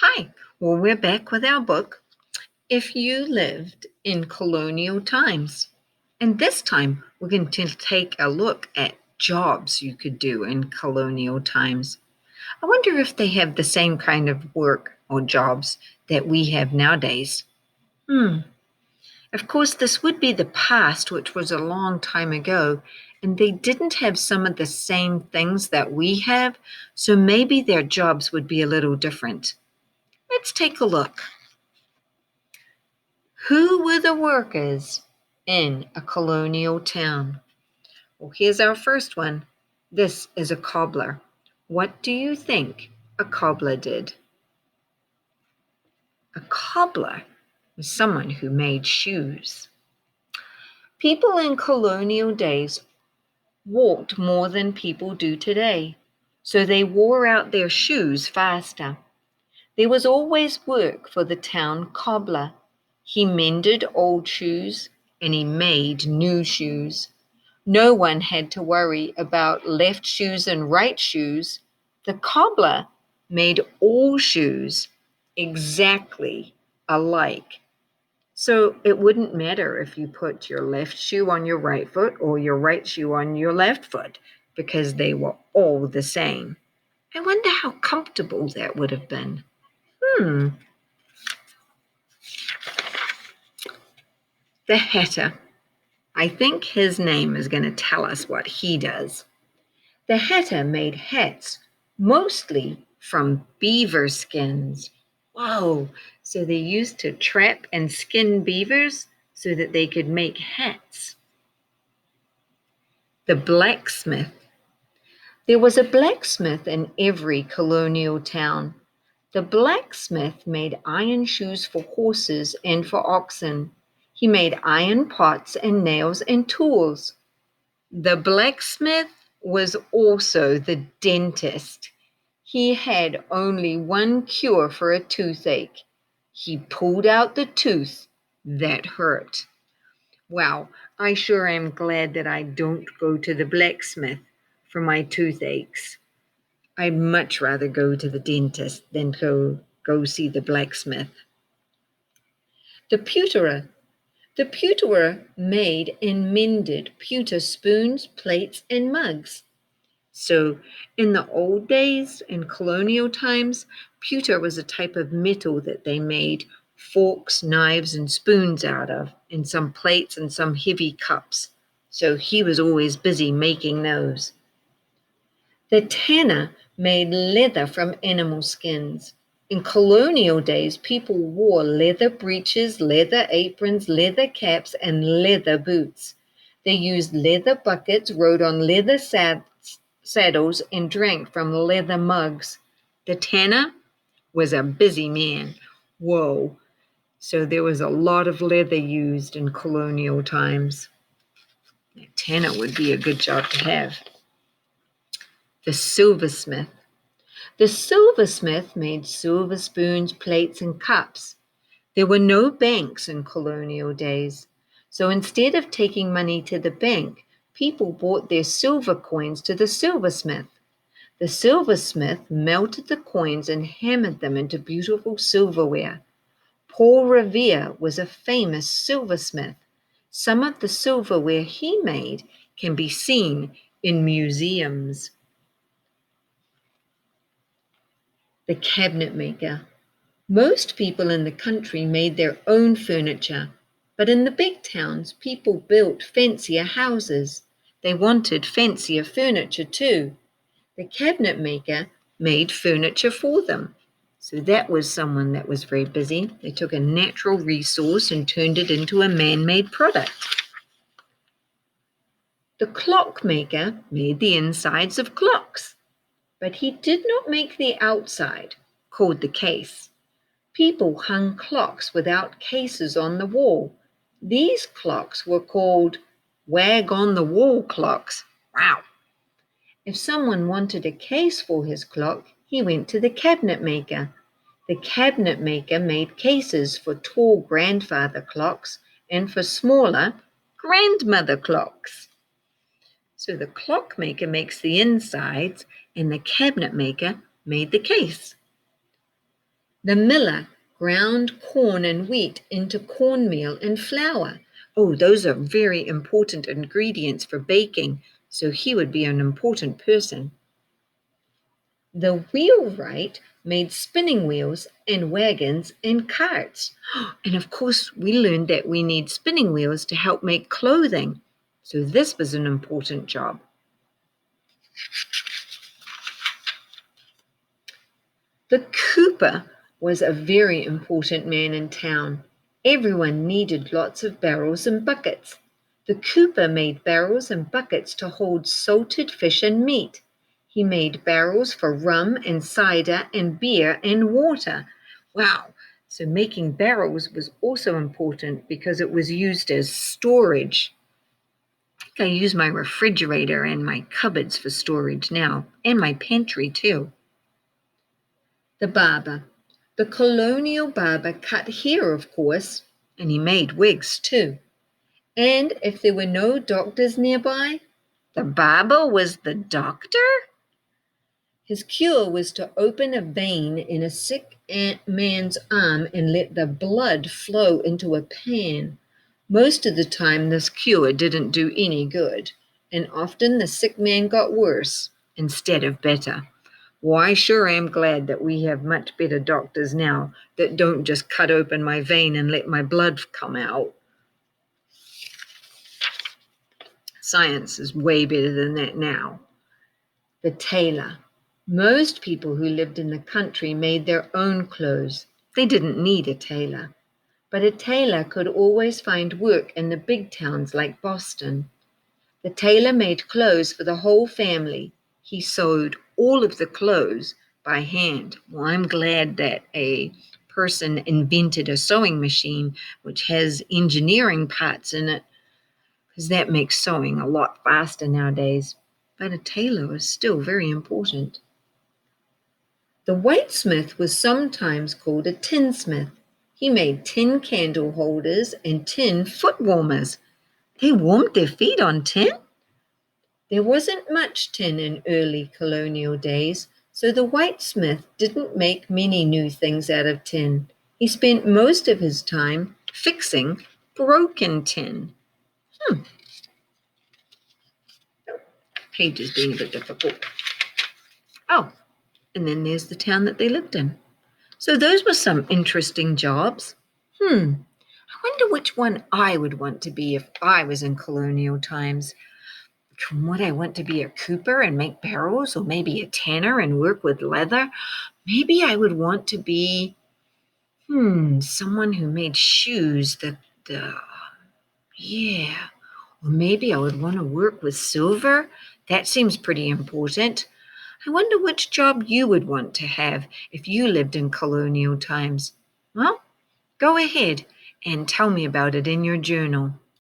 Hi, well, we're back with our book, If You Lived in Colonial Times. And this time, we're going to take a look at jobs you could do in colonial times. I wonder if they have the same kind of work or jobs that we have nowadays. Of course, this would be the past, which was a long time ago, and they didn't have some of the same things that we have, so maybe their jobs would be a little different. Let's take a look. Who were the workers in a colonial town? Well, here's our first one. This is a cobbler. What do you think a cobbler did? A cobbler was someone who made shoes. People in colonial days walked more than people do today, so they wore out their shoes faster. There was always work for the town cobbler. He mended old shoes and he made new shoes. No one had to worry about left shoes and right shoes. The cobbler made all shoes exactly alike. So it wouldn't matter if you put your left shoe on your right foot or your right shoe on your left foot because they were all the same. I wonder how comfortable that would have been. Hmm. The hatter. I think his name is going to tell us what he does. The hatter made hats, mostly from beaver skins. Whoa! So they used to trap and skin beavers so that they could make hats. The blacksmith. There was a blacksmith in every colonial town. The blacksmith made iron shoes for horses and for oxen. He made iron pots and nails and tools. The blacksmith was also the dentist. He had only one cure for a toothache. He pulled out the tooth that hurt. Wow, I sure am glad that I don't go to the blacksmith for my toothaches. I'd much rather go to the dentist than go see the blacksmith. The pewterer. The pewterer made and mended pewter spoons, plates, and mugs. So, in the old days, in colonial times, pewter was a type of metal that they made forks, knives, and spoons out of, and some plates and some heavy cups. So, he was always busy making those. The tanner made leather from animal skins. In colonial days, people wore leather breeches, leather aprons, leather caps, and leather boots. They used leather buckets, rode on leather saddles, and drank from leather mugs. The tanner was a busy man. Whoa! So there was a lot of leather used in colonial times. A tanner would be a good job to have. The silversmith. The silversmith made silver spoons, plates, and cups. There were no banks in colonial days, so instead of taking money to the bank, people brought their silver coins to the silversmith. The silversmith melted the coins and hammered them into beautiful silverware. Paul Revere was a famous silversmith. Some of the silverware he made can be seen in museums. The cabinet maker. Most people in the country made their own furniture, but in the big towns, people built fancier houses. They wanted fancier furniture too. The cabinet maker made furniture for them. So that was someone that was very busy. They took a natural resource and turned it into a man-made product. The clockmaker made the insides of clocks, but he did not make the outside, called the case. People hung clocks without cases on the wall. These clocks were called wag on the wall clocks. Wow! If someone wanted a case for his clock, he went to the cabinet maker. The cabinet maker made cases for tall grandfather clocks and for smaller grandmother clocks. So the clockmaker makes the insides and the cabinet maker made the case. The miller ground corn and wheat into cornmeal and flour. Oh, those are very important ingredients for baking, so he would be an important person. The wheelwright made spinning wheels and wagons and carts. And of course, we learned that we need spinning wheels to help make clothing. So this was an important job. The cooper was a very important man in town. Everyone needed lots of barrels and buckets. The cooper made barrels and buckets to hold salted fish and meat. He made barrels for rum and cider and beer and water. Wow! So making barrels was also important because it was used as storage. I think I use my refrigerator and my cupboards for storage now, and my pantry too. The barber. The colonial barber cut hair, of course, and he made wigs too. And if there were no doctors nearby, the barber was the doctor? His cure was to open a vein in a sick man's arm and let the blood flow into a pan. Most of the time, this cure didn't do any good, and often the sick man got worse instead of better. Well, I sure am glad that we have much better doctors now that don't just cut open my vein and let my blood come out. Science is way better than that now. The tailor. Most people who lived in the country made their own clothes. They didn't need a tailor. But a tailor could always find work in the big towns like Boston. The tailor made clothes for the whole family. He sewed all of the clothes by hand. Well, I'm glad that a person invented a sewing machine which has engineering parts in it, because that makes sewing a lot faster nowadays. But a tailor is still very important. The whitesmith was sometimes called a tinsmith. He made tin candle holders and tin foot warmers. They warmed their feet on tin? There wasn't much tin in early colonial days, so the whitesmith didn't make many new things out of tin. He spent most of his time fixing broken tin. Page is being a bit difficult. Oh, and then there's the town that they lived in. So those were some interesting jobs. I wonder which one I would want to be if I was in colonial times. Would I want to be a cooper and make barrels, or maybe a tanner and work with leather? Maybe I would want to be, someone who made shoes. Yeah. Or maybe I would want to work with silver. That seems pretty important. I wonder which job you would want to have if you lived in colonial times. Well, go ahead and tell me about it in your journal.